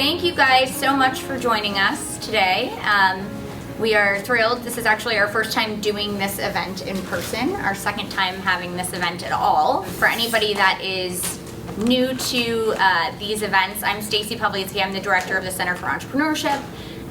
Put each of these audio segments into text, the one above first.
thank you guys so much for joining us today. We are thrilled. This is actually our first time doing this event in person, our second time having this event at all. For anybody that is new to these events, I'm Stacy Pawlicki. I'm the director of the Center for Entrepreneurship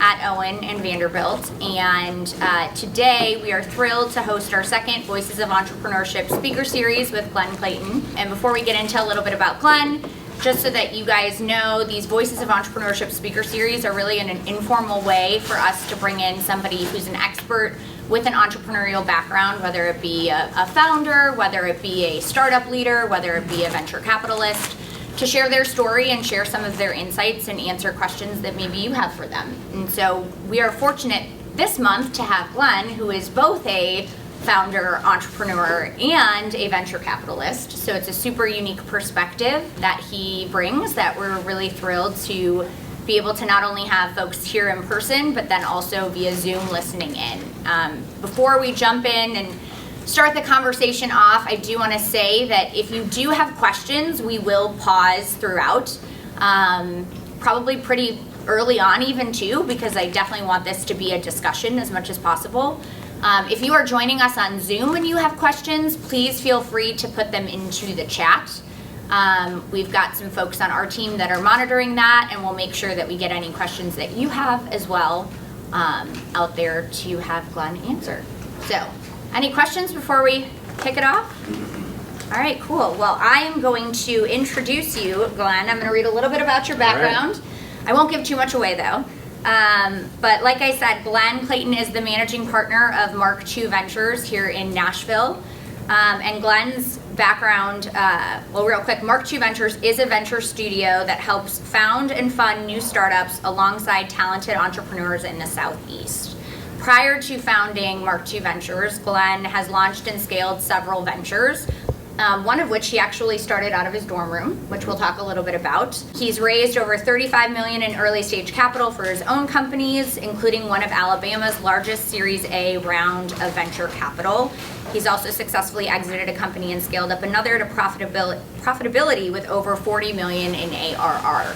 at Owen and Vanderbilt, and today we are thrilled to host our second Voices of Entrepreneurship speaker series with Glenn Clayton. And before we get into a little bit about Glenn, just so that you guys know, these Voices of Entrepreneurship speaker series are really an informal way for us to bring in somebody who's an expert with an entrepreneurial background, whether it be a founder, whether it be a startup leader, whether it be a venture capitalist, to share their story and share some of their insights and answer questions that maybe you have for them. And so we are fortunate this month to have Glenn, who is both a founder, entrepreneur, and a venture capitalist. So it's a super unique perspective that he brings that we're really thrilled to be able to not only have folks here in person, but then also via Zoom listening in. Before we jump in and start the conversation off, I do want to say that if you do have questions, we will pause throughout, probably pretty early on even too, because I definitely want this to be a discussion as much as possible. If you are joining us on Zoom and you have questions, please feel free to put them into the chat. We've got some folks on our team that are monitoring that, and we'll make sure that we get any questions that you have as well out there to have Glenn answer. So, any questions before we kick it off? All right, cool. Well, I am going to introduce you, Glenn. I'm going to read a little bit about your background. Right. I won't give too much away, though. But like I said, Glenn Clayton is the managing partner of Mark II Ventures here in Nashville. And Glenn's background, well, real quick, Mark II Ventures is a venture studio that helps found and fund new startups alongside talented entrepreneurs in the Southeast. Prior to founding Mark II Ventures, Glenn has launched and scaled several ventures, one of which he actually started out of his dorm room, which we'll talk a little bit about. He's raised over $35 million in early stage capital for his own companies, including one of Alabama's largest Series A round of venture capital. He's also successfully exited a company and scaled up another to profitability with over $40 million in ARR.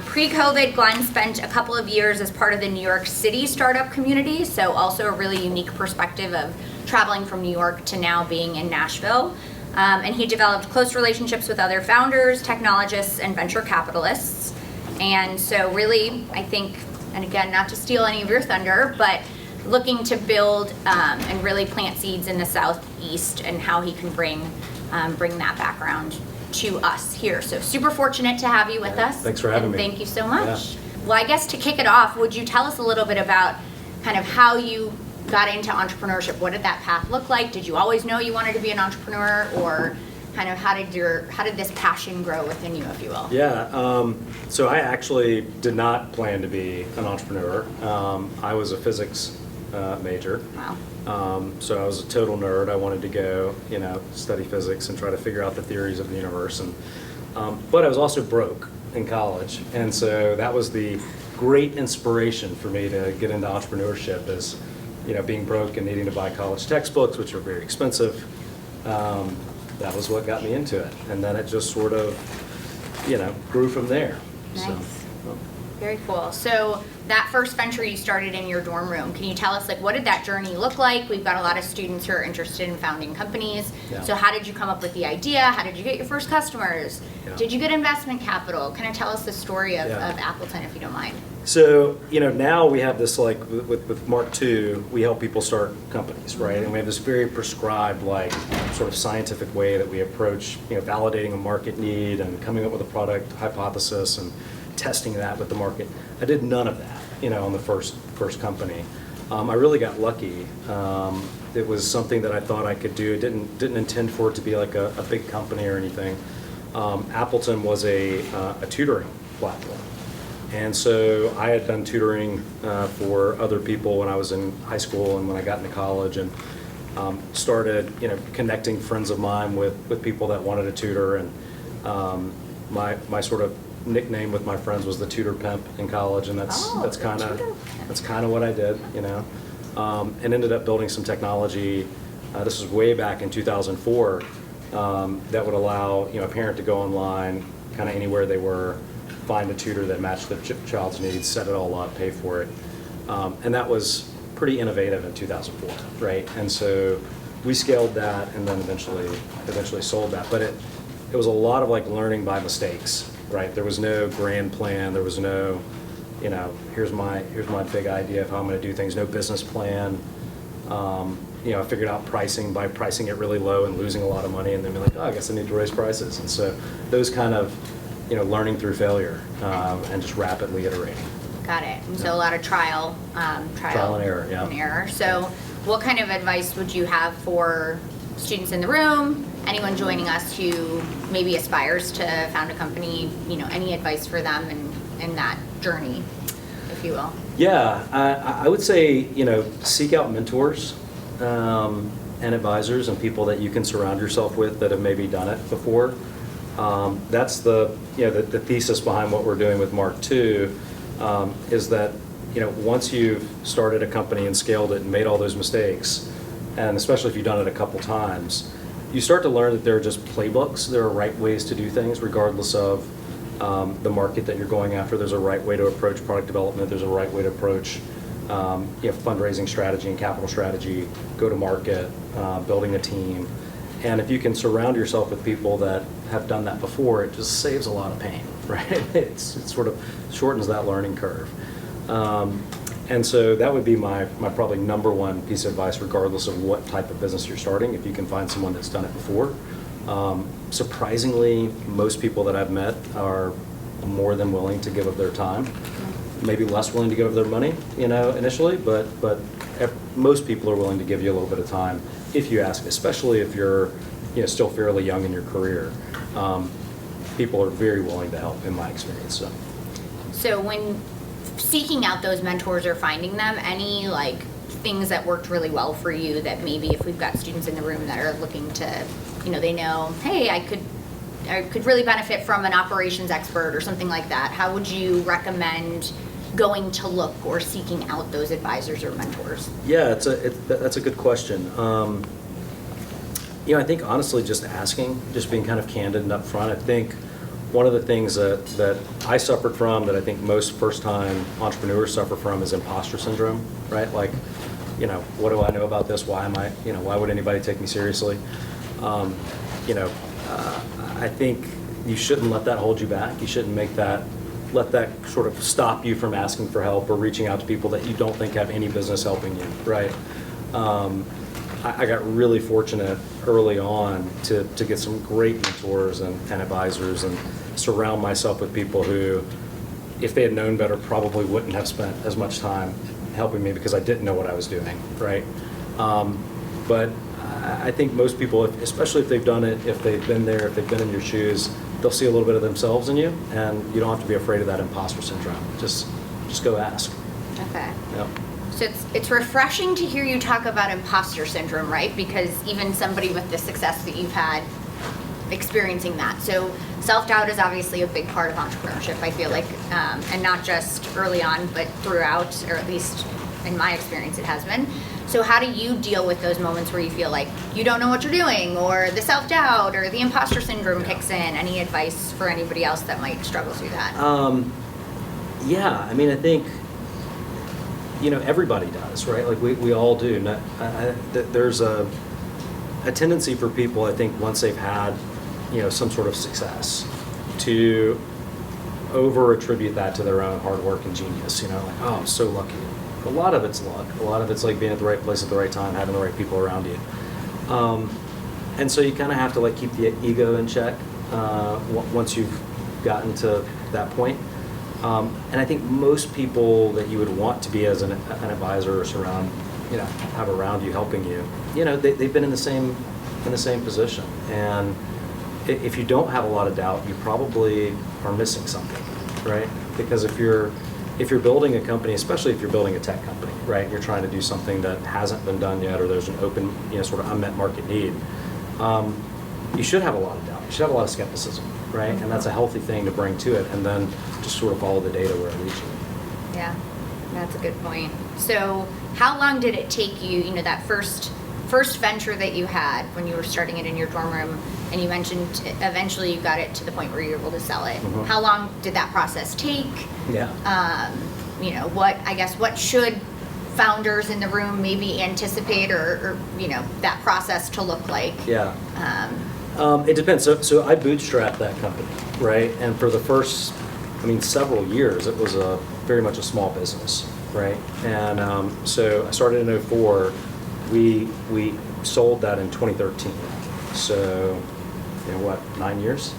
Pre-COVID, Glenn spent a couple of years as part of the New York City startup community, so also a really unique perspective of traveling from New York to now being in Nashville. And he developed close relationships with other founders, technologists, and venture capitalists. And so really, I think, and again, not to steal any of your thunder, but looking to build and really plant seeds in the Southeast and how he can bring that background to us here. So super fortunate to have you with us. Thanks for having me. Thank you so much. Yeah. Well, I guess to kick it off, would you tell us a little bit about kind of how you got into entrepreneurship? What did that path look like? Did you always know you wanted to be an entrepreneur, or kind of how did this passion grow within you, if you will? Yeah, so I actually did not plan to be an entrepreneur. I was a physics major. Wow. So I was a total nerd. I wanted to go, study physics and try to figure out the theories of the universe. And but I was also broke in college, and so that was the great inspiration for me to get into entrepreneurship. Is being broke and needing to buy college textbooks, which are very expensive. That was what got me into it, and then it just sort of, grew from there. Nice. So, Very cool. So that first venture you started in your dorm room, can you tell us, what did that journey look like? We've got a lot of students who are interested in founding companies. Yeah. So how did you come up with the idea? How did you get your first customers? Yeah. Did you get investment capital? Kind of tell us the story of Appleton, if you don't mind. So, now we have this, with Mark II, we help people start companies, right? And we have this very prescribed, sort of scientific way that we approach, validating a market need and coming up with a product hypothesis and testing that with the market. I did none of that, on the first company. I really got lucky. It was something that I thought I could do. Didn't intend for it to be like a big company or anything. Appleton was a tutoring platform. And so I had done tutoring for other people when I was in high school and when I got into college, and started, connecting friends of mine with people that wanted to tutor. And my sort of nickname with my friends was the tutor pimp in college, and that's kind of what I did, and ended up building some technology. This was way back in 2004 that would allow a parent to go online, kind of anywhere they were, find a tutor that matched their child's needs, set it all up, pay for it. And that was pretty innovative in 2004, right? And so we scaled that and then eventually sold that. But it was a lot of like learning by mistakes, right? There was no grand plan. There was no, here's my big idea of how I'm going to do things. No business plan. I figured out pricing by pricing it really low and losing a lot of money, and then be like, oh, I guess I need to raise prices. And so those kind of, learning through failure and just rapidly iterating. Got it. And so a lot of trial and error. Yeah. And error. So what kind of advice would you have for students in the room, anyone joining us who maybe aspires to found a company, any advice for them in that journey, if you will? Yeah, I would say, seek out mentors and advisors and people that you can surround yourself with that have maybe done it before. That's the thesis behind what we're doing with Mark II, is that, once you've started a company and scaled it and made all those mistakes, and especially if you've done it a couple times, you start to learn that there are just playbooks. There are right ways to do things regardless of the market that you're going after. There's a right way to approach product development. There's a right way to approach fundraising strategy and capital strategy, go to market, building a team. And if you can surround yourself with people that have done that before, it just saves a lot of pain, right? It sort of shortens that learning curve. And so that would be my probably number one piece of advice, regardless of what type of business you're starting, if you can find someone that's done it before. Surprisingly, most people that I've met are more than willing to give up their time, maybe less willing to give up their money, initially, but most people are willing to give you a little bit of time if you ask, especially if you're, still fairly young in your career. People are very willing to help, in my experience. So when seeking out those mentors or finding them, any things that worked really well for you that maybe if we've got students in the room that are looking to, they know, hey, I could really benefit from an operations expert or something like that, how would you recommend going to look or seeking out those advisors or mentors? Yeah, that's a good question. I think honestly just asking, just being kind of candid and upfront. I think one of the things that I suffered from, that I think most first-time entrepreneurs suffer from, is imposter syndrome, right? Like, what do I know about this? Why am I, why would anybody take me seriously? I think you shouldn't let that hold you back. You shouldn't let that sort of stop you from asking for help or reaching out to people that you don't think have any business helping you, right? I got really fortunate early on to get some great mentors and advisors, and surround myself with people who, if they had known better, probably wouldn't have spent as much time helping me because I didn't know what I was doing, right? But I think most people, especially if they've done it, if they've been there, if they've been in your shoes, they'll see a little bit of themselves in you, and you don't have to be afraid of that imposter syndrome. Just go ask. Okay. Yep. So it's refreshing to hear you talk about imposter syndrome, right? Because even somebody with the success that you've had experiencing that. So self-doubt is obviously a big part of entrepreneurship, I feel like, and not just early on, but throughout, or at least in my experience it has been. So how do you deal with those moments where you feel like you don't know what you're doing, or the self-doubt, or the imposter syndrome kicks in? Any advice for anybody else that might struggle through that? Yeah, I mean, I think, everybody does, right? Like we all do. There's a tendency for people, I think, once they've had, some sort of success, to over-attribute that to their own hard work and genius, like, oh, I'm so lucky. A lot of it's luck. A lot of it's like being at the right place at the right time, having the right people around you. And so you kind of have to keep the ego in check once you've gotten to that point. And I think most people that you would want to be as an advisor or have around you helping you, they've been in the same position. And if you don't have a lot of doubt, you probably are missing something, right? Because if you're building a company, especially if you're building a tech company, right, you're trying to do something that hasn't been done yet, or there's an open, sort of unmet market need, you should have a lot of doubt. You should have a lot of skepticism, right? And that's a healthy thing to bring to it, and then just sort of follow the data where it leads you. Yeah, that's a good point. So how long did it take you, that first first venture that you had when you were starting it in your dorm room, and you mentioned eventually you got it to the point where you were able to sell it. Mhm. How long did that process take? Yeah. What should founders in the room maybe anticipate or that process to look like? Yeah. It depends. So I bootstrapped that company, right? And for the first, several years, it was very much a small business, right? And so I started in 2004. We sold that in 2013. So, 9 years?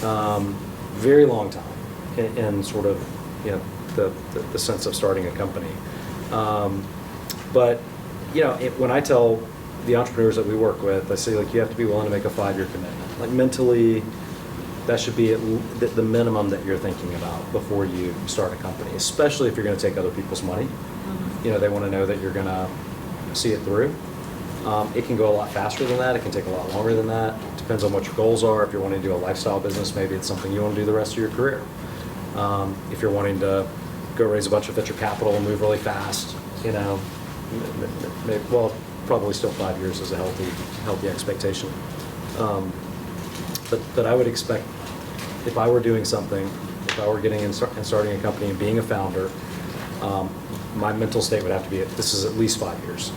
Yeah. Very long time in sort of, the sense of starting a company. But, when I tell the entrepreneurs that we work with, I say, you have to be willing to make a 5-year commitment. Like, mentally, that should be the minimum that you're thinking about before you start a company, especially if you're going to take other people's money. Mm-hmm. They want to know that you're going to see it through. It can go a lot faster than that. It can take a lot longer than that. Depends on what your goals are. If you're wanting to do a lifestyle business, maybe it's something you want to do the rest of your career. If you're wanting to go raise a bunch of venture capital and move really fast, probably still 5 years is a healthy expectation. But I would expect, if I were doing something, if I were getting in and starting a company and being a founder, my mental state would have to be, this is at least 5 years.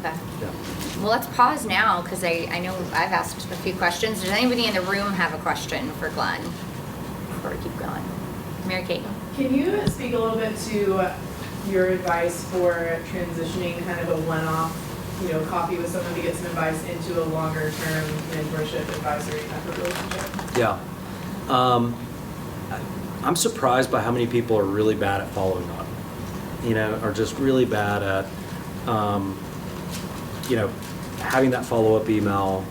Okay. Yeah. Well, let's pause now because I know I've asked a few questions. Does anybody in the room have a question for Glenn before we keep going? Mary Kate. Can you speak a little bit to your advice for transitioning kind of a one-off, coffee with someone to get some advice into a longer-term mentorship advisory type of relationship? Yeah. I'm surprised by how many people are really bad at following up. Are just really bad at, having that follow-up email,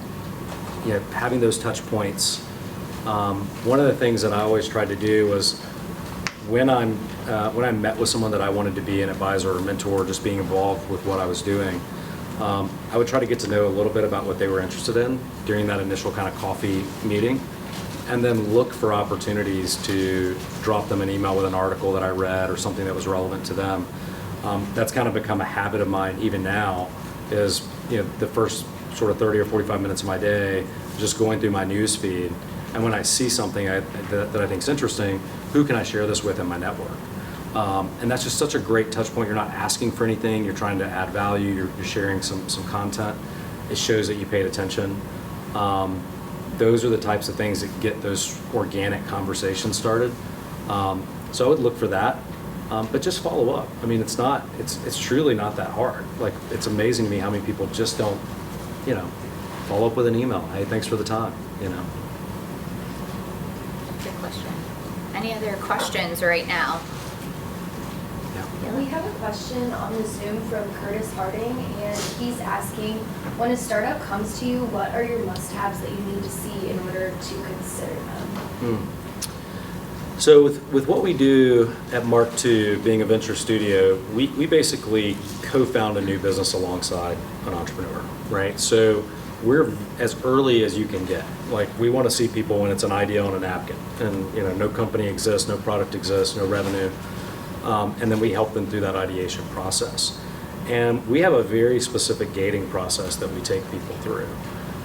having those touch points. One of the things that I always tried to do was when I met with someone that I wanted to be an advisor or mentor, just being involved with what I was doing, I would try to get to know a little bit about what they were interested in during that initial kind of coffee meeting, and then look for opportunities to drop them an email with an article that I read or something that was relevant to them. That's kind of become a habit of mine even now, is the first sort of 30 or 45 minutes of my day just going through my news feed, and when I see something that I think is interesting, who can I share this with in my network? And that's just such a great touch point. You're not asking for anything, you're trying to add value, you're sharing some content. It shows that you paid attention. Those are the types of things that get those organic conversations started. So I would look for that, but just follow up. It's truly not that hard. Like, it's amazing to me how many people just don't, follow up with an email. Hey, thanks for the time, Good question. Any other questions right now? Yeah, we have a question on the Zoom from Curtis Harding, and he's asking, when a startup comes to you, what are your must-haves that you need to see in order to consider them? So with what we do at Mark II, being a venture studio, we basically co-found a new business alongside an entrepreneur, right? So we're as early as you can get. Like, we want to see people when it's an idea on a napkin, and no company exists, no product exists, no revenue. And then we help them through that ideation process. And we have a very specific gating process that we take people through.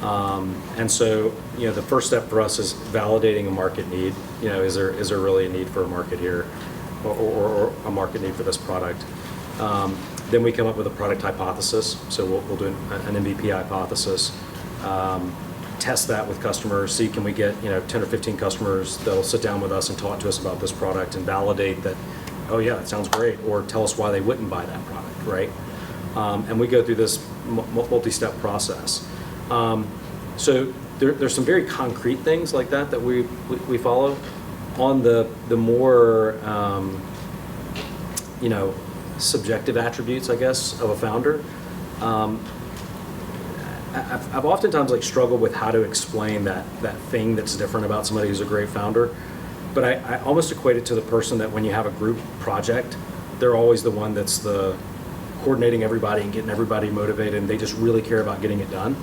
And so, the first step for us is validating a market need. Is there really a need for a market here, or a market need for this product? Then we come up with a product hypothesis. So we'll do an MVP hypothesis, test that with customers, see can we get 10 or 15 customers that'll sit down with us and talk to us about this product and validate that, oh yeah, it sounds great, or tell us why they wouldn't buy that product, right? And we go through this multi-step process. So there's some very concrete things like that we follow. On the more subjective attributes, I guess, of a founder, I've oftentimes struggled with how to explain that thing that's different about somebody who's a great founder. But I almost equate it to the person that when you have a group project, they're always the one that's the coordinating everybody and getting everybody motivated, and they just really care about getting it done.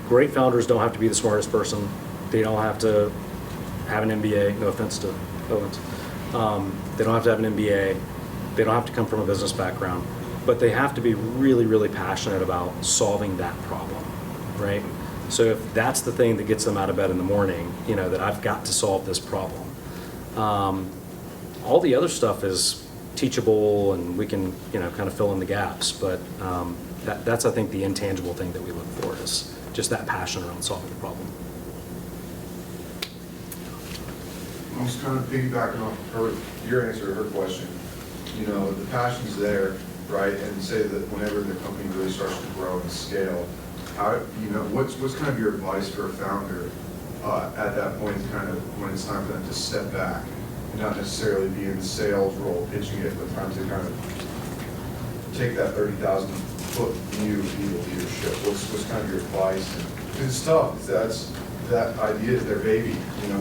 Great founders don't have to be the smartest person. They don't have to have an MBA. No offense to Owens. They don't have to have an MBA. They don't have to come from a business background. but they have to be really, really passionate about solving that problem, right? So if that's the thing that gets them out of bed in the morning, that I've got to solve this problem. All the other stuff is teachable, and we can, kind of fill in the gaps, but that's, I think, the intangible thing that we look for is just that passion around solving the problem. I'm just kind of piggybacking off your answer to her question. The passion's there, right? And say that whenever the company really starts to grow and scale, how, what's kind of your advice for a founder at that point, kind of when it's time for them to step back and not necessarily be in the sales role pitching it, but time to kind of take that 30,000-foot view of leadership? What's kind of your advice? Because it's tough. That idea is their baby,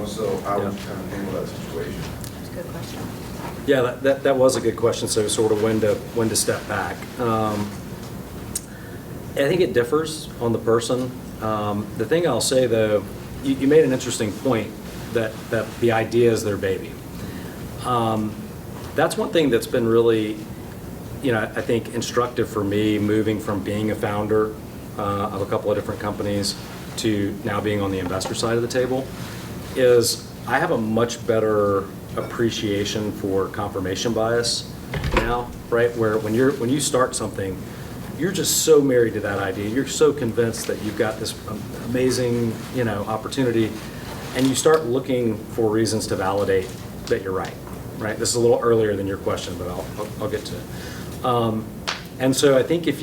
so how would you kind of handle that situation? That's a good question. Yeah, that was a good question. So sort of when to step back. I think it differs on the person. The thing I'll say though, you made an interesting point that the idea is their baby. That's one thing that's been really, I think instructive for me, moving from being a founder of a couple of different companies to now being on the investor side of the table, is I have a much better appreciation for confirmation bias now, right? Where when you start something, you're just so married to that idea. You're so convinced that you've got this amazing, opportunity, and you start looking for reasons to validate that you're right. Right? This is a little earlier than your question, but I'll get to it. And so I think if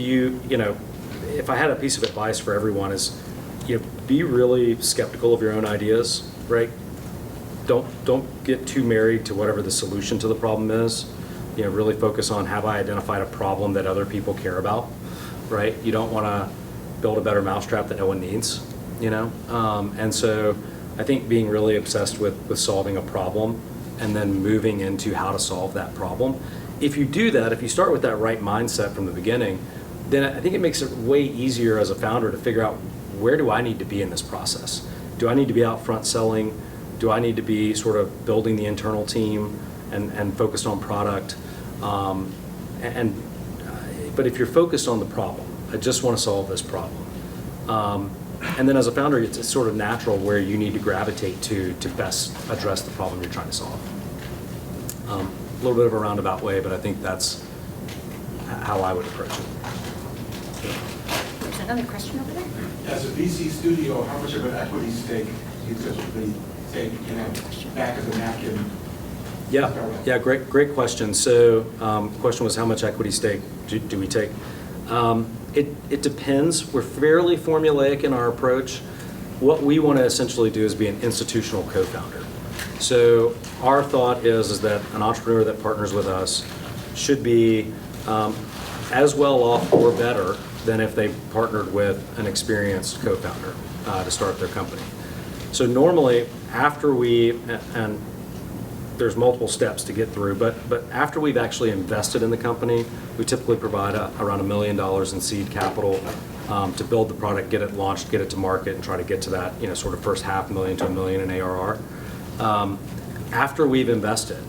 I had a piece of advice for everyone is, be really skeptical of your own ideas, right? Don't get too married to whatever the solution to the problem is. Really focus on, have I identified a problem that other people care about, right? You don't want to build a better mousetrap that no one needs, And so I think being really obsessed with solving a problem and then moving into how to solve that problem. If you do that, if you start with that right mindset from the beginning, then I think it makes it way easier as a founder to figure out, where do I need to be in this process? Do I need to be out front selling? Do I need to be sort of building the internal team and focused on product? But if you're focused on the problem, I just want to solve this problem. And then as a founder, it's sort of natural where you need to gravitate to best address the problem you're trying to solve. A little bit of a roundabout way, but I think that's how I would approach it. There's another question over there. As a VC studio, how much of an equity stake do you typically take, back of the napkin? Yeah, great question. So the question was, how much equity stake do we take? It depends. We're fairly formulaic in our approach. What we want to essentially do is be an institutional co-founder. So our thought is that an entrepreneur that partners with us should be as well off or better than if they partnered with an experienced co-founder to start their company. So normally, after and there's multiple steps to get through, but after we've actually invested in the company, we typically provide around $1 million in seed capital to build the product, get it launched, get it to market, and try to get to that sort of first $500,000 to $1 million in ARR. After we've invested,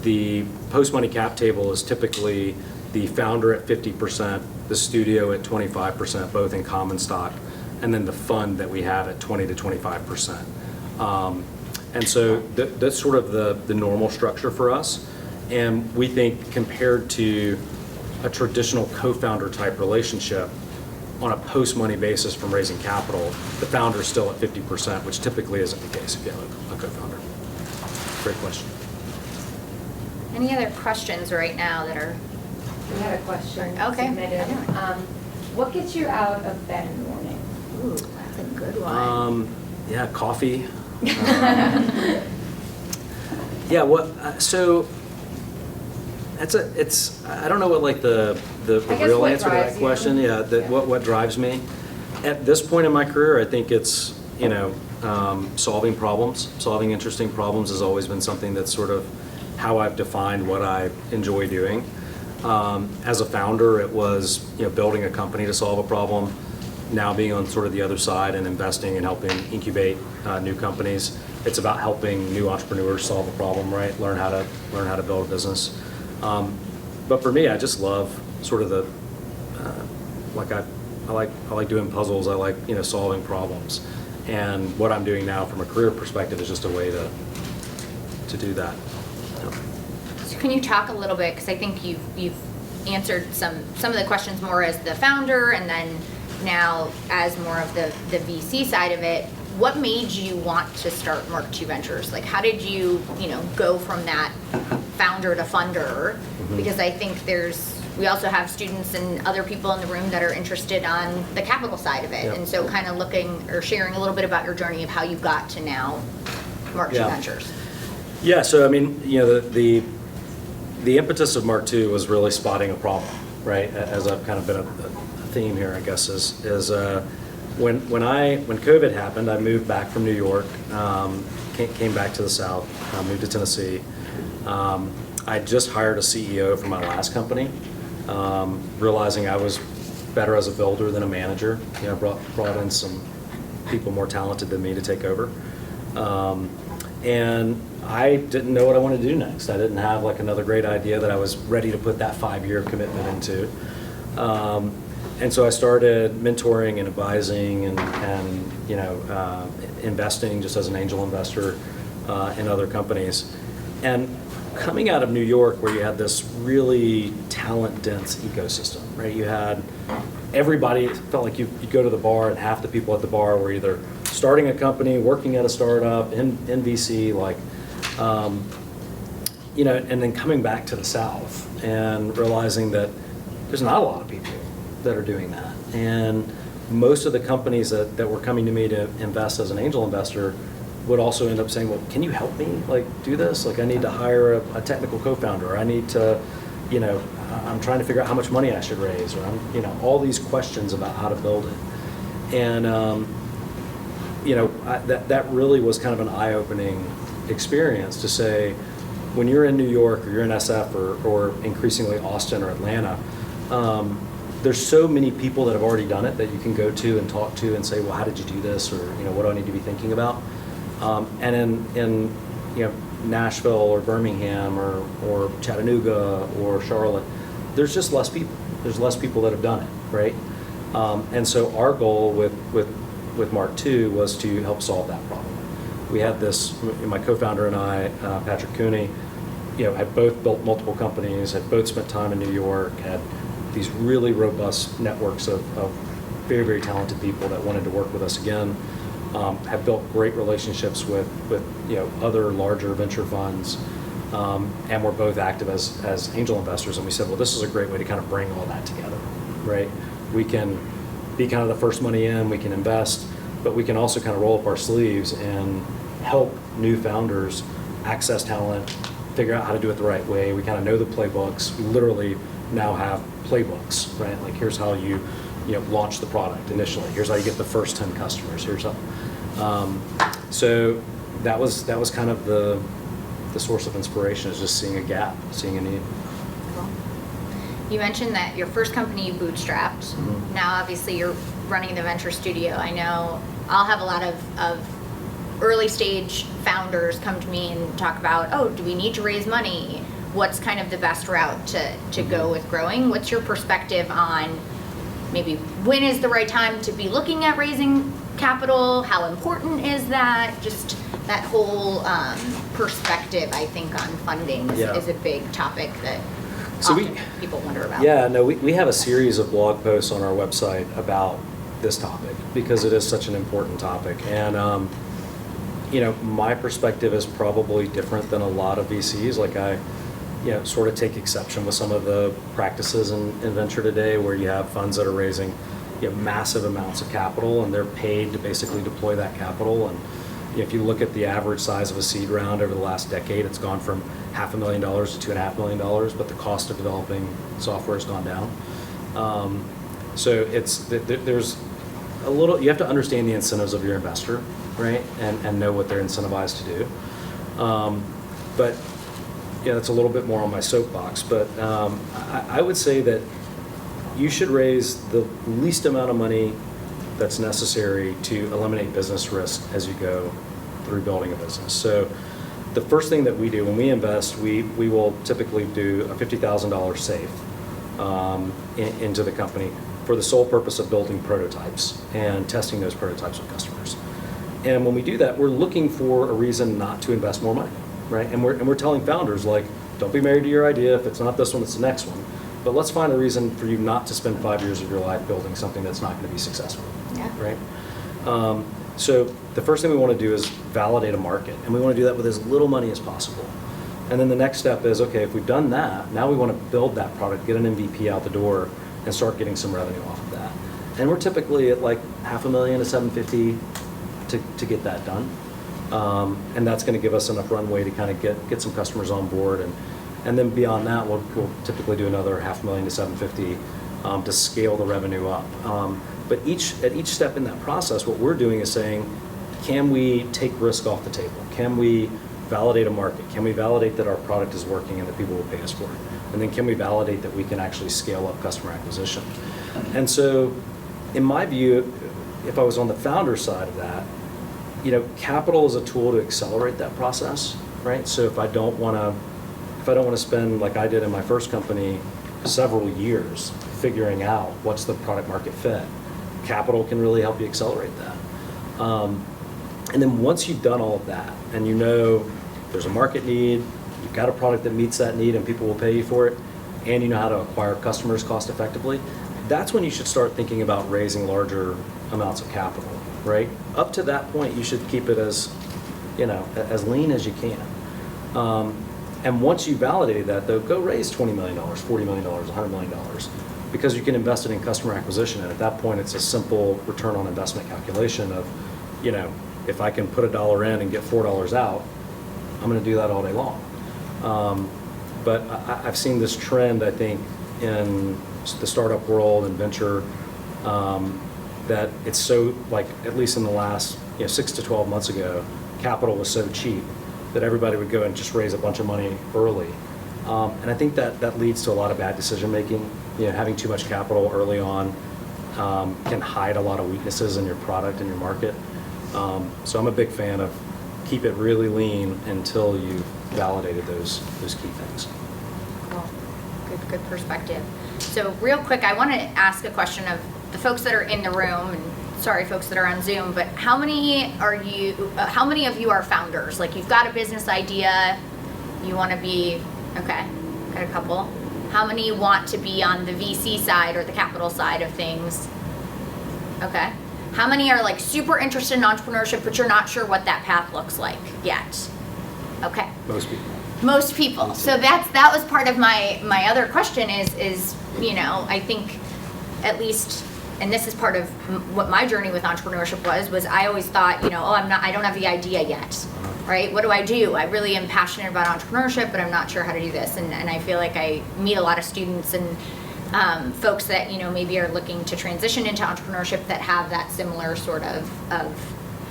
the post-money cap table is typically the founder at 50%, the studio at 25%, both in common stock, and then the fund that we have at 20 to 25%. And so that's sort of the normal structure for us. And we think compared to a traditional co-founder type relationship, on a post-money basis from raising capital, the founder is still at 50%, which typically isn't the case if you have a co-founder. Great question. Any other questions right now that are? We had a question Okay. submitted. What gets you out of bed in the morning? Ooh, that's a good one. Yeah, coffee. So it's I don't know what like the real what answer to that drives you. question. Yeah, what drives me. At this point in my career, I think it's solving problems, solving interesting problems has always been something that's sort of how I've defined what I enjoy doing. As a founder, it was building a company to solve a problem. Now being on sort of the other side and investing and helping incubate new companies, it's about helping new entrepreneurs solve a problem, right? Learn how to build a business. But for me, I just love sort of the, like I like doing puzzles, I like, solving problems. And what I'm doing now from a career perspective is just a way to do that. So can you talk a little bit, because I think you've answered some of the questions more as the founder, and then now as more of the VC side of it. What made you want to start Mark II Ventures? Like, how did you go from that founder to funder? Mm-hmm. Because I think we also have students and other people in the room that are interested on the capital side of it. Yep. And so kind of looking or sharing a little bit about your journey of how you got to now Mark II Ventures. Yeah, so I mean, the impetus of Mark II was really spotting a problem, right? As I've kind of been a theme here, I guess, is when COVID happened, I moved back from New York, came back to the South, moved to Tennessee. I just hired a CEO for my last company, realizing I was better as a builder than a manager. Brought in some people more talented than me to take over. And I didn't know what I wanted to do next. I didn't have like another great idea that I was ready to put that 5-year commitment into. And so I started mentoring and advising and investing just as an angel investor in other companies. And coming out of New York, where you had this really talent-dense ecosystem, right? You had everybody, it felt like you go to the bar and half the people at the bar were either starting a company, working at a startup, in VC, and then coming back to the South and realizing that there's not a lot of people that are doing that. And most of the companies that were coming to me to invest as an angel investor would also end up saying, well, can you help me do this? I need to hire a technical co-founder. I need to, I'm trying to figure out how much money I should raise, or all these questions about how to build it. And, that really was kind of an eye-opening experience to say, when you're in New York or you're in SF or increasingly Austin or Atlanta, there's so many people that have already done it that you can go to and talk to and say, well, how did you do this? Or, what do I need to be thinking about? And in Nashville or Birmingham or Chattanooga or Charlotte, there's just less people. There's less people that have done it, right? And so our goal with Mark II was to help solve that problem. We had this, my co-founder and I, Patrick Cooney, had both built multiple companies, had both spent time in New York, had these really robust networks of very, very talented people that wanted to work with us again. Have built great relationships with other larger venture funds, and we're both active as angel investors. And we said, well, this is a great way to kind of bring all that together, right? We can be kind of the first money in, we can invest, but we can also kind of roll up our sleeves and help new founders access talent, figure out how to do it the right way. We kind of know the playbooks. We literally now have playbooks, right? Here's how you launch the product initially. Here's how you get the first 10 customers. Here's how. So that was kind of the source of inspiration, is just seeing a gap, seeing a need. Cool. You mentioned that your first company you bootstrapped. Mm-hmm. Now, obviously, you're running the venture studio. I know I'll have a lot of early stage founders come to me and talk about, oh, do we need to raise money? What's kind of the best route to mm-hmm. go with growing? What's your perspective on maybe when is the right time to be looking at raising capital? How important is that? Just that whole perspective, I think, on funding is a big topic that often people wonder about. Yeah, no, we have a series of blog posts on our website about this topic because it is such an important topic. And, my perspective is probably different than a lot of VCs. I sort of take exception with some of the practices in venture today, where you have funds that are raising massive amounts of capital and they're paid to basically deploy that capital. And if you look at the average size of a seed round over the last decade, it's gone from $500,000 to $2.5 million, but the cost of developing software has gone down. So there's a little, you have to understand the incentives of your investor, right? And know what they're incentivized to do. But that's a little bit more on my soapbox, but I would say that you should raise the least amount of money that's necessary to eliminate business risk as you go through building a business. So the first thing that we do when we invest, we will typically do a $50,000 safe. into the company for the sole purpose of building prototypes and testing those prototypes with customers. And when we do that, we're looking for a reason not to invest more money, right? And we're telling founders, like, don't be married to your idea. If it's not this one, it's the next one. But let's find a reason for you not to spend 5 years of your life building something that's not going to be successful, right? So the first thing we want to do is validate a market, and we want to do that with as little money as possible. And then the next step is, okay, if we've done that, now we want to build that product, get an MVP out the door, and start getting some revenue off of that. And we're typically at like $500,000 to $750,000 to get that done. And that's going to give us enough runway to kind of get some customers on board. And then beyond that, we'll typically do another $500,000 to $750,000 to scale the revenue up. But at each step in that process, what we're doing is saying, can we take risk off the table? Can we validate a market? Can we validate that our product is working and that people will pay us for it? And then can we validate that we can actually scale up customer acquisition? And so, in my view, if I was on the founder side of that, capital is a tool to accelerate that process, right? So if I don't want to spend, like I did in my first company, several years figuring out what's the product market fit, capital can really help you accelerate that. And then once you've done all of that, and there's a market need, you've got a product that meets that need and people will pay you for it, and you know how to acquire customers cost effectively, that's when you should start thinking about raising larger amounts of capital, right? Up to that point, you should keep it as lean as you can. And once you validated that, though, go raise $20 million, $40 million, $100 million, because you can invest it in customer acquisition. And at that point, it's a simple return on investment calculation of, if I can put $1 in and get $4 out, I'm going to do that all day long. But I've seen this trend, I think, in the startup world and venture, that it's so, like, at least in the last 6 to 12 months ago, capital was so cheap that everybody would go and just raise a bunch of money early. And I think that leads to a lot of bad decision making. Having too much capital early on can hide a lot of weaknesses in your product and your market. So I'm a big fan of keep it really lean until you've validated those key things. Cool. Good perspective. So real quick, I want to ask a question of the folks that are in the room, and sorry folks that are on Zoom, but how many of you are founders? Like, you've got a business idea, you want to be, okay, got a couple. How many want to be on the VC side or the capital side of things? Okay. How many are like super interested in entrepreneurship, but you're not sure what that path looks like yet? Okay. Most people. So that was part of my other question is I think at least, and this is part of what my journey with entrepreneurship was I always thought, I don't have the idea yet, right? What do? I really am passionate about entrepreneurship, but I'm not sure how to do this. And I feel like I meet a lot of students and folks that, maybe are looking to transition into entrepreneurship that have that similar sort of,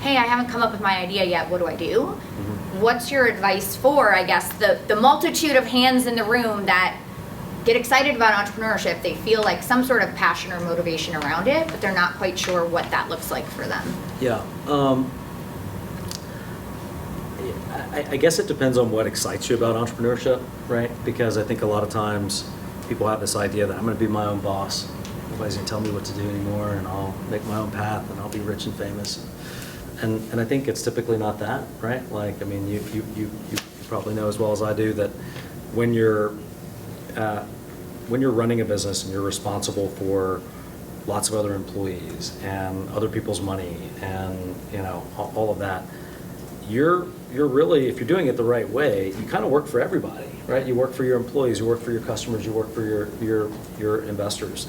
hey, I haven't come up with my idea yet, what do I do? Mm-hmm. What's your advice for, I guess, the multitude of hands in the room that get excited about entrepreneurship, they feel like some sort of passion or motivation around it, but they're not quite sure what that looks like for them? Yeah. I guess it depends on what excites you about entrepreneurship, right? Because I think a lot of times people have this idea that I'm going to be my own boss. Nobody's going to tell me what to do anymore, and I'll make my own path, and I'll be rich and famous. And I think it's typically not that, right? Like, I mean, you probably know as well as I do that when you're running a business and you're responsible for lots of other employees and other people's money and all of that, you're really, if you're doing it the right way, you kind of work for everybody, right? You work for your employees, you work for your customers, you work for your investors,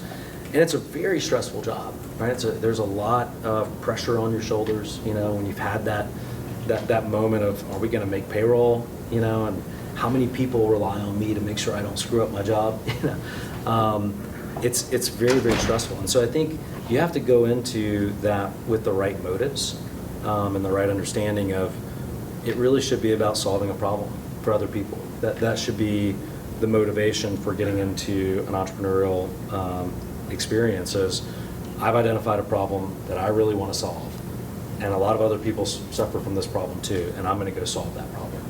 and it's a very stressful job, right? There's a lot of pressure on your shoulders, when you've had that moment of, are we going to make payroll, and how many people rely on me to make sure I don't screw up my job? It's very, very stressful. And so I think you have to go into that with the right motives and the right understanding of it really should be about solving a problem for other people. That should be the motivation for getting into an entrepreneurial experience is I've identified a problem that I really want to solve. And a lot of other people suffer from this problem too, and I'm going to go solve that problem.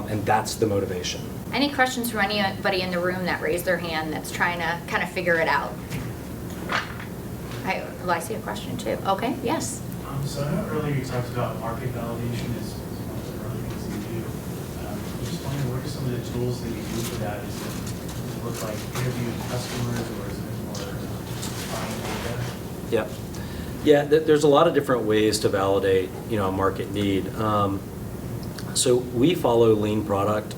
And that's the motivation. Any questions from anybody in the room that raised their hand that's trying to kind of figure it out? I see a question too. Okay, yes. So I know earlier you talked about market validation is one of the early things that you do. I'm just wondering, what are some of the tools that you do for that? Does it look like interviewing customers, or is it more buying data? Yep. Yeah, there's a lot of different ways to validate, a market need. So we follow lean product.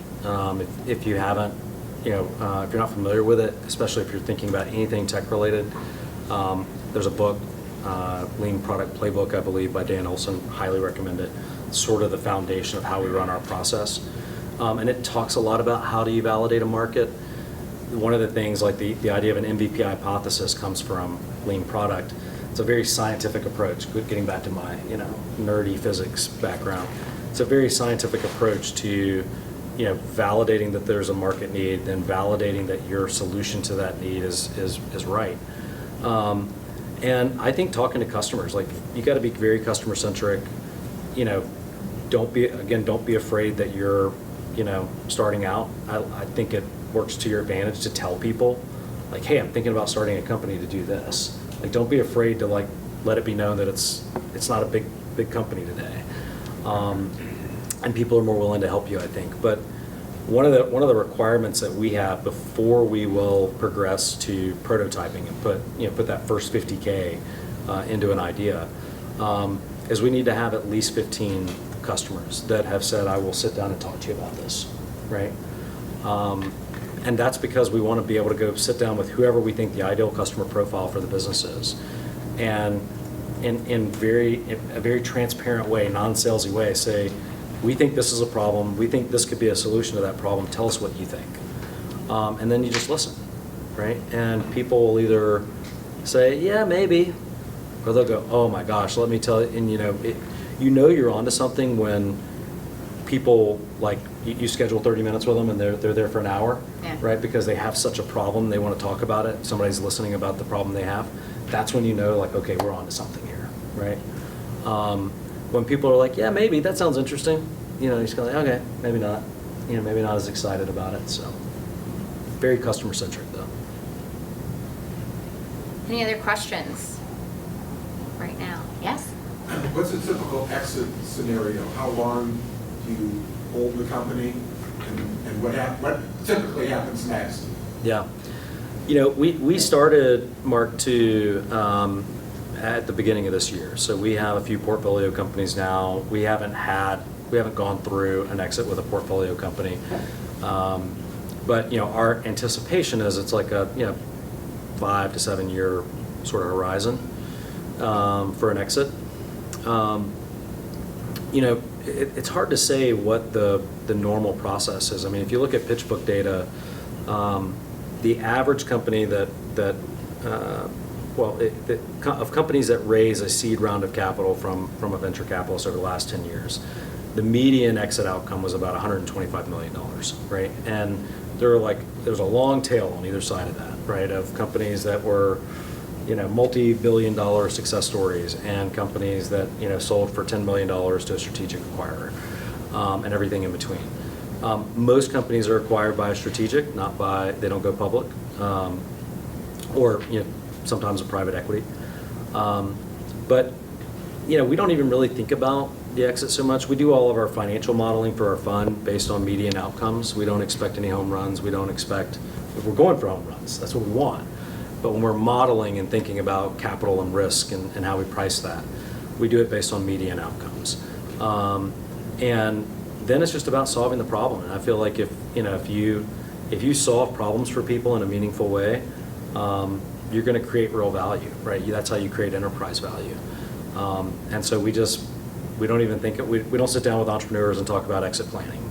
If you haven't, if you're not familiar with it, especially if you're thinking about anything tech related, there's a book, Lean Product Playbook, I believe, by Dan Olson. Highly recommend it. It's sort of the foundation of how we run our process. And it talks a lot about how do you validate a market. One of the things, like the idea of an MVP hypothesis, comes from lean product. It's a very scientific approach, getting back to my nerdy physics background. It's a very scientific approach to validating that there's a market need, then validating that your solution to that need is right. And I think talking to customers, like, you got to be very customer centric. Don't be afraid that you're starting out. I think it works to your advantage to tell people, like, hey, I'm thinking about starting a company to do this. Like, don't be afraid to let it be known that it's not a big company today. And people are more willing to help you, I think. But one of the requirements that we have before we will progress to prototyping and put that first 50K into an idea is we need to have at least 15 customers that have said, I will sit down and talk to you about this, right? And that's because we want to be able to go sit down with whoever we think the ideal customer profile for the business is, and in a very transparent way, non-salesy way, say, we think this is a problem, we think this could be a solution to that problem, tell us what you think. And then you just listen, right? And people will either say, yeah, maybe, or they'll go, oh my gosh, let me tell you, and you're onto something when people, like, you schedule 30 minutes with them and they're there for an hour, yeah, right? Because they have such a problem, they want to talk about it, somebody's listening about the problem they have. That's when like, okay, we're onto something here, right? When people are like, yeah, maybe, that sounds interesting, you just go like, okay, maybe not, maybe not as excited about it. So very customer centric though. Any other questions right now? Yes? What's a typical exit scenario? How long do you hold the company, and what typically happens next? Yeah. We started Mark II at the beginning of this year. So we have a few portfolio companies now. We haven't gone through an exit with a portfolio company. But our anticipation is it's like a 5 to 7 year sort of horizon for an exit. It's hard to say what the normal process is. I mean, if you look at PitchBook data, the average company of companies that raise a seed round of capital from a venture capitalist over the last 10 years, the median exit outcome was about $125 million, right? And there's a long tail on either side of that, right? Of companies that were, multi-billion-dollar success stories, and companies that, sold for $10 million to a strategic acquirer, and everything in between. Most companies are acquired by a strategic, they don't go public, or sometimes a private equity. But we don't even really think about the exit so much. We do all of our financial modeling for our fund based on median outcomes. We don't expect any home runs. We're going for home runs. That's what we want. But when we're modeling and thinking about capital and risk and how we price that, we do it based on median outcomes. And then it's just about solving the problem. And I feel like if you solve problems for people in a meaningful way, you're going to create real value, right? That's how you create enterprise value. And so we don't even think we don't sit down with entrepreneurs and talk about exit planning.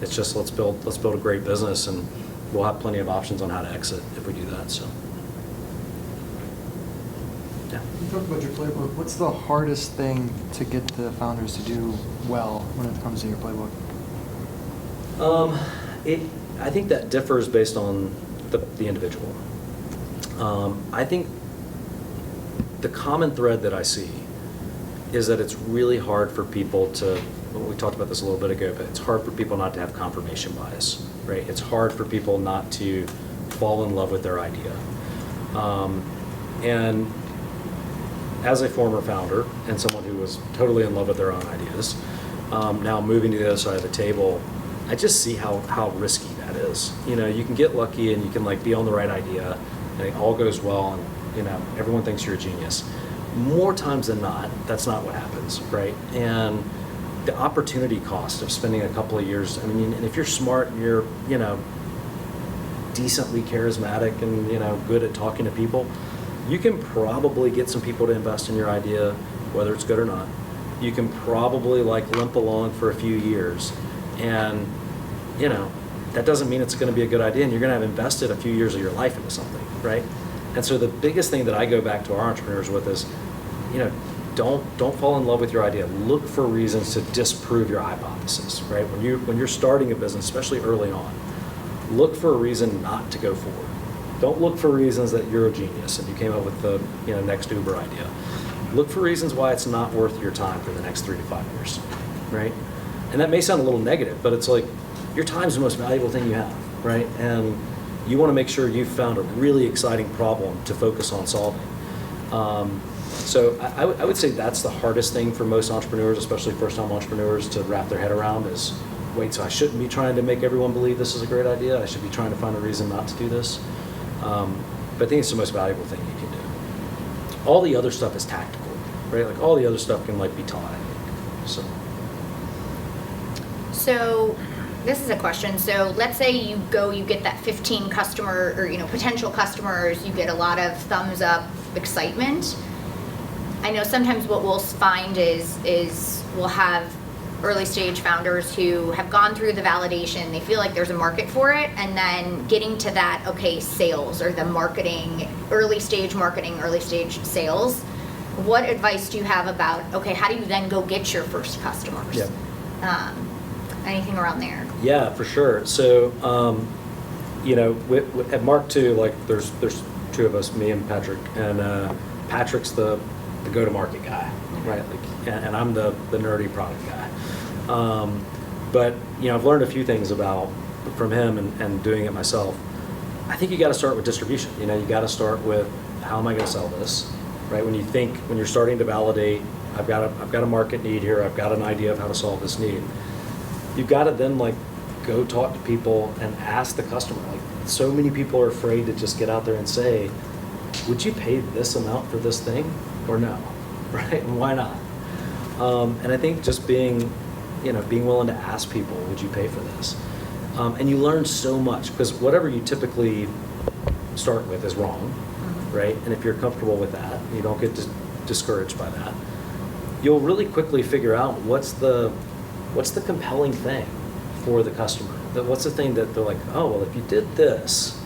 It's just let's build a great business, and we'll have plenty of options on how to exit if we do that. So, yeah. You talked about your playbook. What's the hardest thing to get the founders to do well when it comes to your playbook? I think that differs based on the individual. I think the common thread that I see is that it's really hard for people to we talked about this a little bit ago, but it's hard for people not to have confirmation bias, right? It's hard for people not to fall in love with their idea. And as a former founder and someone who was totally in love with their own ideas, now moving to the other side of the table, I just see how risky that is. You can get lucky and you can be on the right idea and it all goes well and everyone thinks you're a genius. More times than not, that's not what happens, right? And the opportunity cost of spending a couple of years, and if you're smart and you're, decently charismatic and, good at talking to people, you can probably get some people to invest in your idea, whether it's good or not. You can probably limp along for a few years and, that doesn't mean it's going to be a good idea and you're going to have invested a few years of your life into something, right? And so the biggest thing that I go back to our entrepreneurs with is, don't fall in love with your idea. Look for reasons to disprove your hypothesis, right? When you're starting a business, especially early on, look for a reason not to go forward. Don't look for reasons that you're a genius and you came up with the next Uber idea. Look for reasons why it's not worth your time for the next 3 to 5 years, right? And that may sound a little negative, but it's your time's the most valuable thing you have, right? And you want to make sure you've found a really exciting problem to focus on solving. So I would say that's the hardest thing for most entrepreneurs, especially first-time entrepreneurs, to wrap their head around is, wait, so I shouldn't be trying to make everyone believe this is a great idea. I should be trying to find a reason not to do this. But I think it's the most valuable thing you can do. All the other stuff is tactical, right? All the other stuff can be taught, I think. So this is a question. So let's say you get that 15 customer or potential customers, you get a lot of thumbs up excitement. I know sometimes what we'll find is we'll have early stage founders who have gone through the validation, they feel like there's a market for it, and then getting to that, sales or the marketing, early stage sales. What advice do you have about, how do you then go get your first customers? Yep. Anything around there? Yeah, for sure. So, at Mark II, there's two of us, me and Patrick, and Patrick's the go-to-market guy, right? And I'm the nerdy product guy. But I've learned a few things from him and doing it myself. I think you got to start with distribution. You got to start with, how am I going to sell this, right? When you're starting to validate, I've got a market need here. I've got an idea of how to solve this need. You've got to then go talk to people and ask the customer. So many people are afraid to just get out there and say, would you pay this amount for this thing or no, right? And why not? And I think just being willing to ask people, would you pay for this? And you learn so much, because whatever you typically start with is wrong, right? And if you're comfortable with that, you don't get discouraged by that, you'll really quickly figure out what's the compelling thing for the customer. What's the thing that they're like, oh, well, if you did this,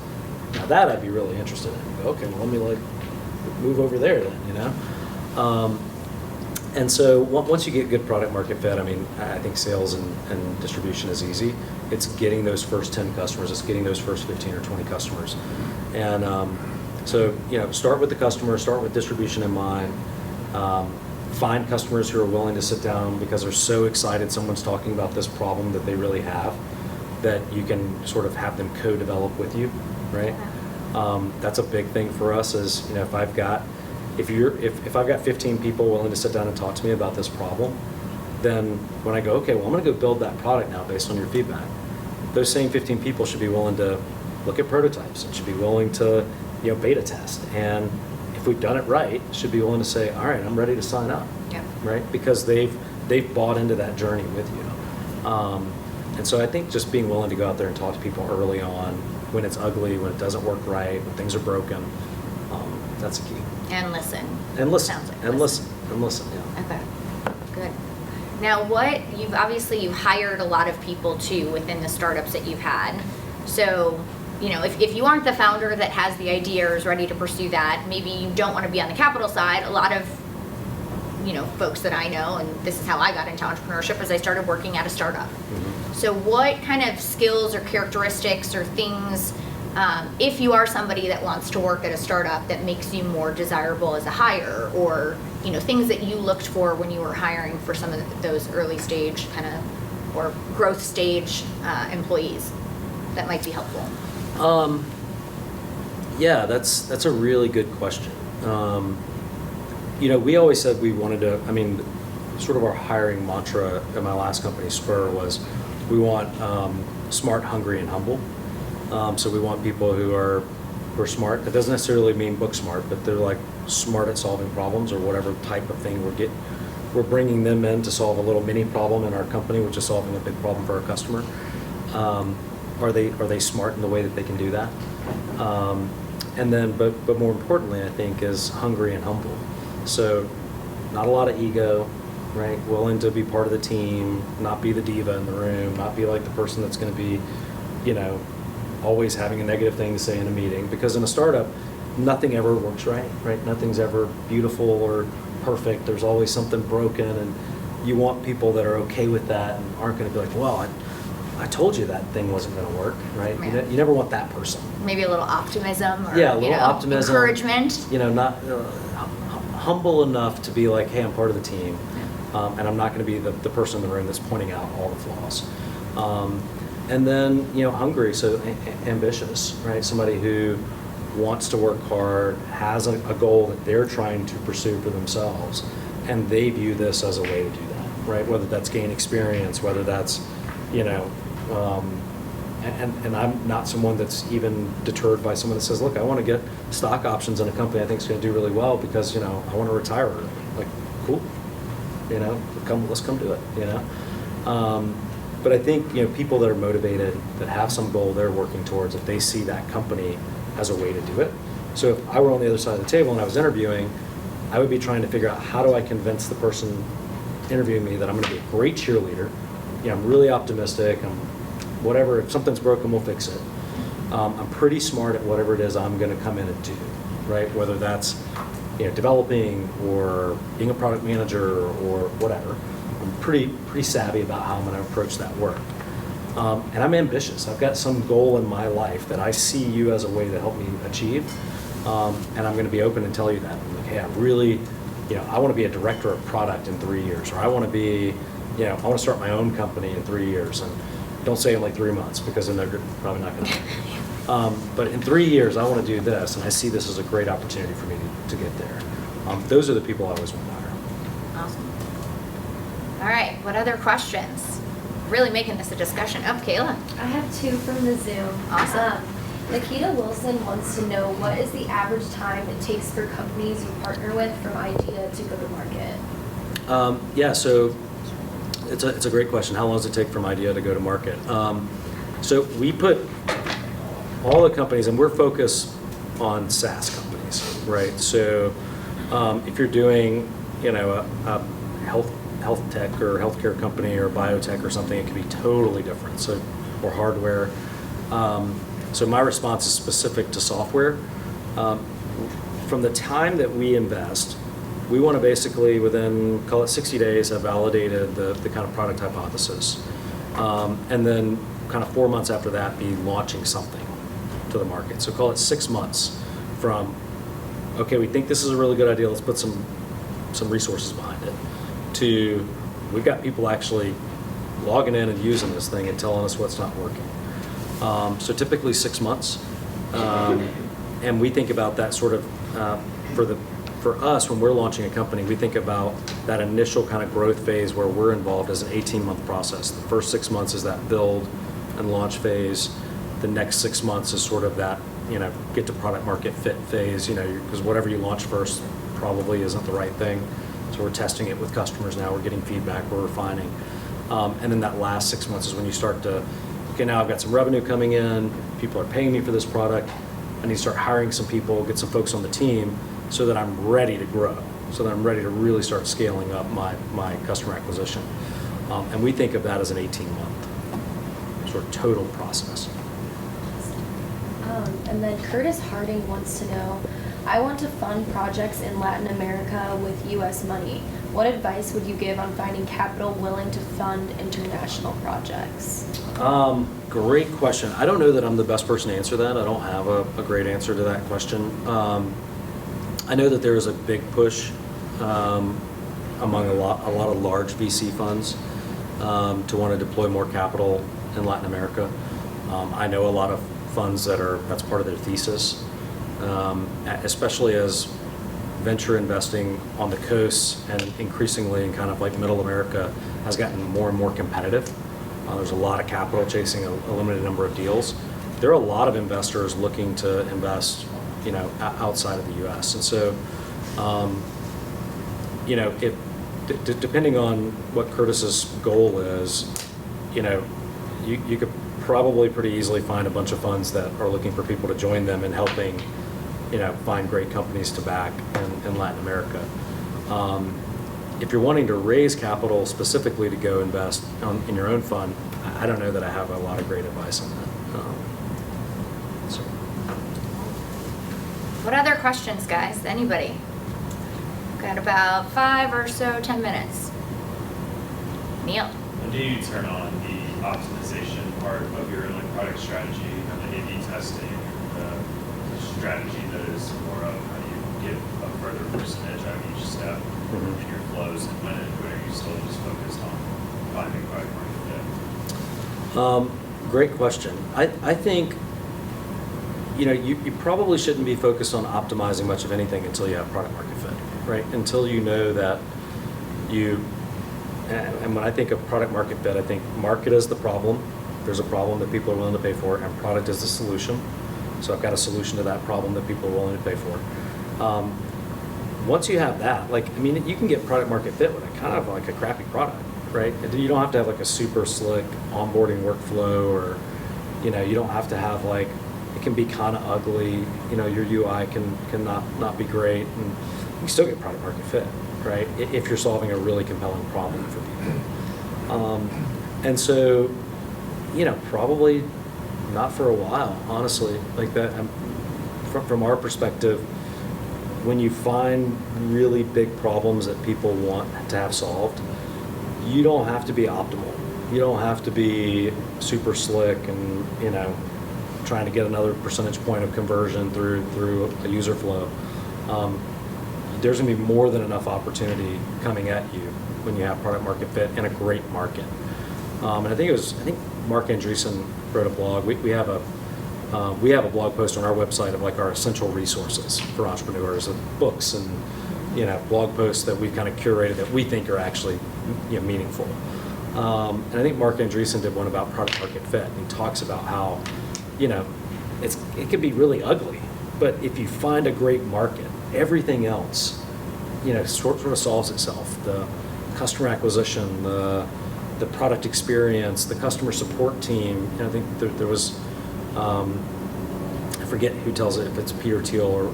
now that I'd be really interested in. You go, okay, well, let me move over there then, And so once you get good product market fit, I think sales and distribution is easy. It's getting those first 10 customers. It's getting those first 15 or 20 customers. And so, start with the customer, start with distribution in mind. Find customers who are willing to sit down because they're so excited someone's talking about this problem that they really have, that you can sort of have them co-develop with you, right? That's a big thing for us is, if I've got 15 people willing to sit down and talk to me about this problem, then when I go, okay, well, I'm going to go build that product now based on your feedback, those same 15 people should be willing to look at prototypes and should be willing to, beta test. And if we've done it right, should be willing to say, all right, I'm ready to sign up, Yep. right? Because they've bought into that journey with you. And so I think just being willing to go out there and talk to people early on, when it's ugly, when it doesn't work right, when things are broken, that's a key. And listen. And listen. Sounds like And listen. And listen, yeah. Okay, good. Now, you've hired a lot of people too within the startups that you've had. So, if you aren't the founder that has the idea or is ready to pursue that, maybe you don't want to be on the capital side. A lot of, folks that I know, and this is how I got into entrepreneurship, is I started working at a startup. Mm-hmm. So what kind of skills or characteristics or things if you are somebody that wants to work at a startup that makes you more desirable as a hire, or things that you looked for when you were hiring for some of those early stage kind of or growth stage employees, that might be helpful. Yeah, that's a really good question. We always said we wanted to, sort of our hiring mantra at my last company, Spur, was we want smart, hungry, and humble. So we want people who are smart. That doesn't necessarily mean book smart, but they're like smart at solving problems or whatever type of thing we're bringing them in to solve a little mini problem in our company, which is solving a big problem for our customer. Are they smart in the way that they can do that? And then, but more importantly, I think, is hungry and humble. So not a lot of ego, right? Willing to be part of the team, not be the diva in the room, not be like the person that's going to be, always having a negative thing to say in a meeting. Because in a startup, nothing ever works right? Nothing's ever beautiful or perfect. There's always something broken, and you want people that are okay with that and aren't going to be like, well, I told you that thing wasn't going to work, right? Yeah. You never want that person. Maybe a little optimism or Yeah, a little optimism, encouragement. Not humble enough to be like, hey, I'm part of the team, and I'm not going to be the person in the room that's pointing out all the flaws. And then, hungry, so ambitious, right? Somebody who wants to work hard, has a goal that they're trying to pursue for themselves, and they view this as a way to do that, right? Whether that's gain experience, whether that's, and I'm not someone that's even deterred by someone that says, look, I want to get stock options in a company I think is going to do really well because, I want to retire early. Like, cool, let's come do it, But I think, people that are motivated, that have some goal they're working towards, if they see that company as a way to do it. So if I were on the other side of the table and I was interviewing, I would be trying to figure out how do I convince the person interviewing me that I'm going to be a great cheerleader. I'm really optimistic. Whatever, if something's broken, we'll fix it. I'm pretty smart at whatever it is I'm going to come in and do, right? Whether that's developing or being a product manager or whatever. I'm pretty savvy about how I'm going to approach that work. And I'm ambitious. I've got some goal in my life that I see you as a way to help me achieve. And I'm going to be open and tell you that. I'm like, hey, I really, I want to be a director of product in 3 years, or I want to be, I want to start my own company in 3 years. And don't say in like 3 months, because then they're probably not going to. But in 3 years, I want to do this, and I see this as a great opportunity for me to get there. Those are the people I always want to hire. Awesome. All right, what other questions? Really making this a discussion. Oh, Kayla. I have two from the Zoom. Awesome. Nikita Wilson wants to know, what is the average time it takes for companies you partner with from idea to go to market? Yeah, so it's a great question. How long does it take from idea to go to market? So we put all the companies, and we're focused on SaaS companies, right? So if you're doing, a health tech or healthcare company or biotech or something, it can be totally different. So, or hardware. So my response is specific to software. From the time that we invest, we want to basically, within, call it 60 days, have validated the kind of product hypothesis. And then kind of 4 months after that, be launching something to the market. So call it 6 months from, okay, we think this is a really good idea, let's put some resources behind it, to we've got people actually logging in and using this thing and telling us what's not working. So typically 6 months. And we think about that sort of, for us, when we're launching a company, we think about that initial kind of growth phase where we're involved as an 18-month process. The first 6 months is that build and launch phase. The next 6 months is sort of that, get to product market fit phase, because whatever you launch first probably isn't the right thing. So we're testing it with customers now, we're getting feedback, we're refining. And then that last 6 months is when you start to, okay, now I've got some revenue coming in, people are paying me for this product, I need to start hiring some people, get some folks on the team so that I'm ready to grow, so that I'm ready to really start scaling up my customer acquisition. And we think of that as an 18-month sort of total process. And then Curtis Harding wants to know, I want to fund projects in Latin America with U.S. money. What advice would you give on finding capital willing to fund international projects? Great question. I don't know that I'm the best person to answer that. I don't have a great answer to that question. I know that there is a big push among a lot of large VC funds to want to deploy more capital in Latin America. I know a lot of funds that's part of their thesis, especially as venture investing on the coasts and increasingly in kind of like middle America has gotten more and more competitive. There's a lot of capital chasing a limited number of deals. There are a lot of investors looking to invest, outside of the U.S. And so, if depending on what Curtis's goal is, you could probably pretty easily find a bunch of funds that are looking for people to join them in helping, find great companies to back in Latin America. If you're wanting to raise capital specifically to go invest in your own fund, I don't know that I have a lot of great advice on that. What other questions, guys? Anybody? Got about 5 or so, 10 minutes. Neil. When do you turn on the optimization part of your product strategy and the A/B testing, the strategy that is more of how you get a further percentage out of each step in your flows, and when are you still just focused on finding product market fit? Great question. I think you probably shouldn't be focused on optimizing much of anything until you have product market fit, right? Until you know that and when I think of product market fit, I think market is the problem. There's a problem that people are willing to pay for, and product is the solution. So I've got a solution to that problem that people are willing to pay for. Once you have that, you can get product market fit with a kind of like a crappy product, right? You don't have to have like a super slick onboarding workflow, or you don't have to have it can be kind of ugly. Your UI can not be great, and you can still get product market fit, right? If you're solving a really compelling problem for people. And so, probably not for a while, honestly. Like that, from our perspective, when you find really big problems that people want to have solved, you don't have to be optimal. You don't have to be super slick and, trying to get another percentage point of conversion through a user flow. There's going to be more than enough opportunity coming at you when you have product market fit in a great market. And I think Mark Andreessen wrote a blog. We have a blog post on our website of our essential resources for entrepreneurs, of books and blog posts that we've kind of curated that we think are actually meaningful. And I think Mark Andreessen did one about product market fit, and he talks about how it can be really ugly, but if you find a great market, everything else sort of solves itself. The customer acquisition, the product experience, the customer support team. I think there was I forget who tells it, if it's Peter Thiel or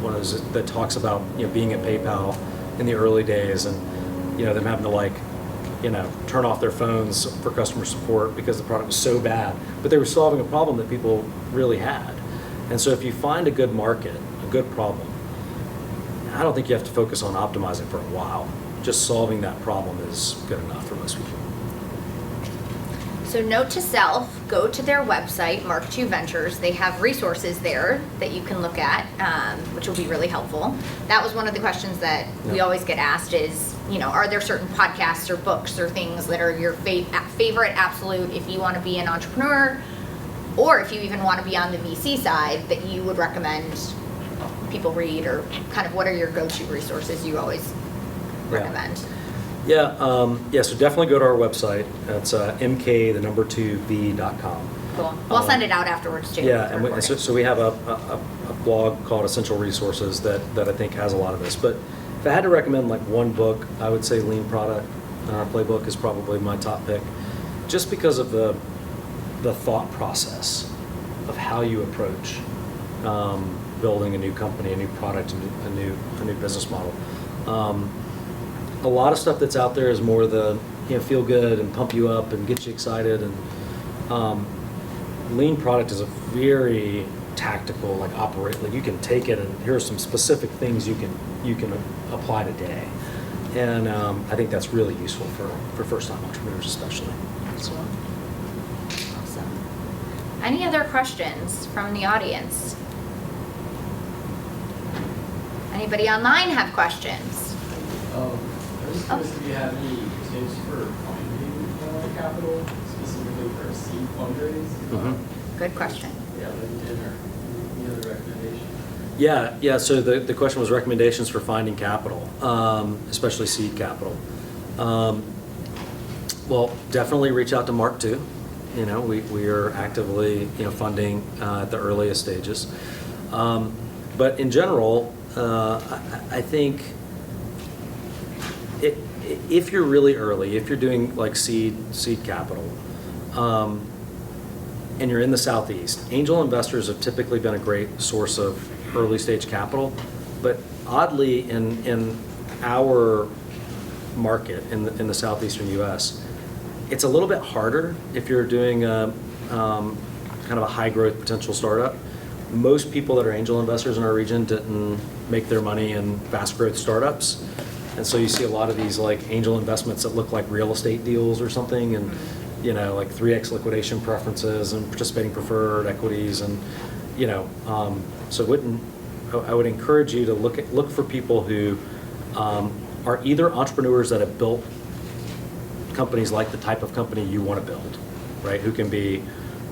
one of those that talks about being at PayPal in the early days, and them having to turn off their phones for customer support because the product was so bad, but they were solving a problem that people really had. And so if you find a good market, a good problem, I don't think you have to focus on optimizing for a while. Just solving that problem is good enough for most people. So note to self, go to their website, Mark II Ventures. They have resources there that you can look at, which will be really helpful. That was one of the questions that we always get asked is, are there certain podcasts or books or things that are your favorite absolute if you want to be an entrepreneur, or if you even want to be on the VC side, that you would recommend people read, or kind of what are your go-to resources you always recommend? So definitely go to our website. That's mk2v.com. Cool. We'll send it out afterwards too. Yeah, and so we have a blog called Essential Resources that I think has a lot of this. But if I had to recommend one book, I would say Lean Product Playbook is probably my top pick, just because of the thought process of how you approach building a new company, a new product, a new business model. A lot of stuff that's out there is more the feel good and pump you up and get you excited, and Lean Product is a very tactical, operate. You can take it and here are some specific things you can apply today, and I think that's really useful for first-time entrepreneurs especially. So. Any other questions from the audience? Anybody online have questions? I was curious if you have any tips for finding capital, specifically for a seed fundraise? Good question. Yeah, LinkedIn or any other recommendation? Yeah. So the question was recommendations for finding capital, especially seed capital. Well, definitely reach out to Mark too. We are actively funding at the earliest stages. But in general, I think if you're really early, if you're doing like seed capital, and you're in the Southeast, angel investors have typically been a great source of early stage capital. But oddly, in our market in the southeastern U.S., it's a little bit harder if you're doing a kind of a high growth potential startup. Most people that are angel investors in our region didn't make their money in fast growth startups. And so you see a lot of these like angel investments that look like real estate deals or something, and like 3x liquidation preferences and participating preferred equities, and so I would encourage you to look for people who are either entrepreneurs that have built companies like the type of company you want to build, right? Who can be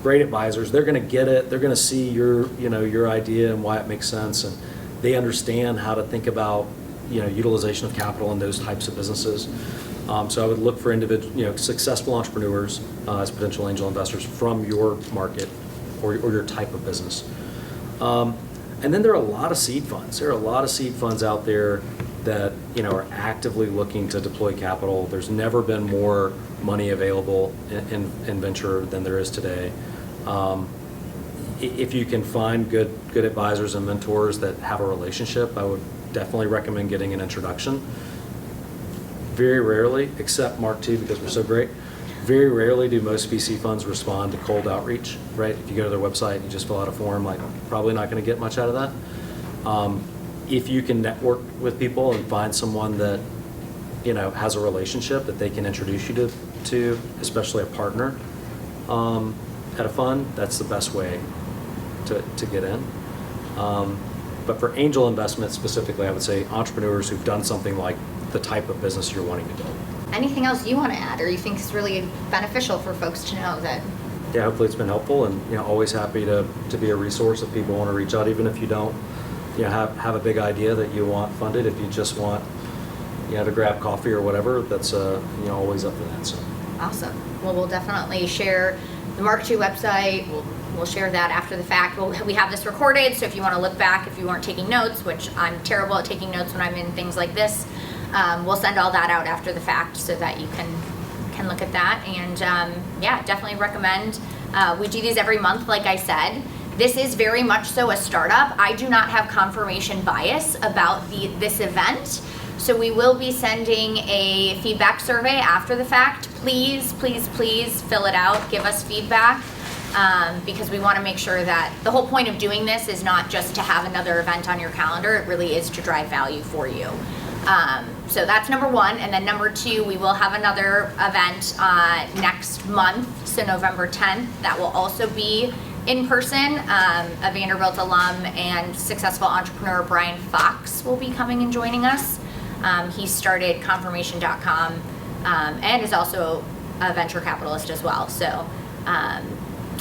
great advisors. They're going to get it. They're going to see your idea and why it makes sense, and they understand how to think about utilization of capital in those types of businesses. So I would look for successful entrepreneurs as potential angel investors from your market or your type of business. And then there are a lot of seed funds. There are a lot of seed funds out there that are actively looking to deploy capital. There's never been more money available in venture than there is today. If you can find good advisors and mentors that have a relationship, I would definitely recommend getting an introduction. Very rarely, except Mark II because we're so great, very rarely do most VC funds respond to cold outreach, right? If you go to their website, you just fill out a form, like probably not going to get much out of that. If you can network with people and find someone that has a relationship that they can introduce you to, especially a partner at a fund, that's the best way to get in. But for angel investment specifically, I would say entrepreneurs who've done something like the type of business you're wanting to build. Anything else you want to add, or you think is really beneficial for folks to know that? Yeah, hopefully it's been helpful, and always happy to be a resource if people want to reach out, even if you don't have a big idea that you want funded. If you just want to grab coffee or whatever, that's always up to that. So Awesome. Well, we'll definitely share the Mark II website. We'll share that after the fact. We have this recorded, so if you want to look back, if you weren't taking notes, which I'm terrible at taking notes when I'm in things like this, we'll send all that out after the fact so that you can look at that. And definitely recommend. We do these every month, like I said. This is very much so a startup. I do not have confirmation bias about this event. So we will be sending a feedback survey after the fact. Please, please, please fill it out. Give us feedback. Because we want to make sure that the whole point of doing this is not just to have another event on your calendar. It really is to drive value for you. So that's number one. And then number two, we will have another event next month, so November 10th. That will also be in person. A Vanderbilt alum and successful entrepreneur Brian Fox will be coming and joining us. He started confirmation.com and is also a venture capitalist as well. So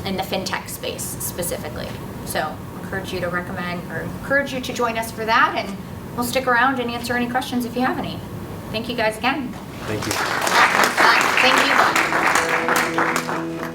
in the fintech space specifically. So encourage you to join us for that, and we'll stick around and answer any questions if you have any. Thank you guys again. thank you. Thank you.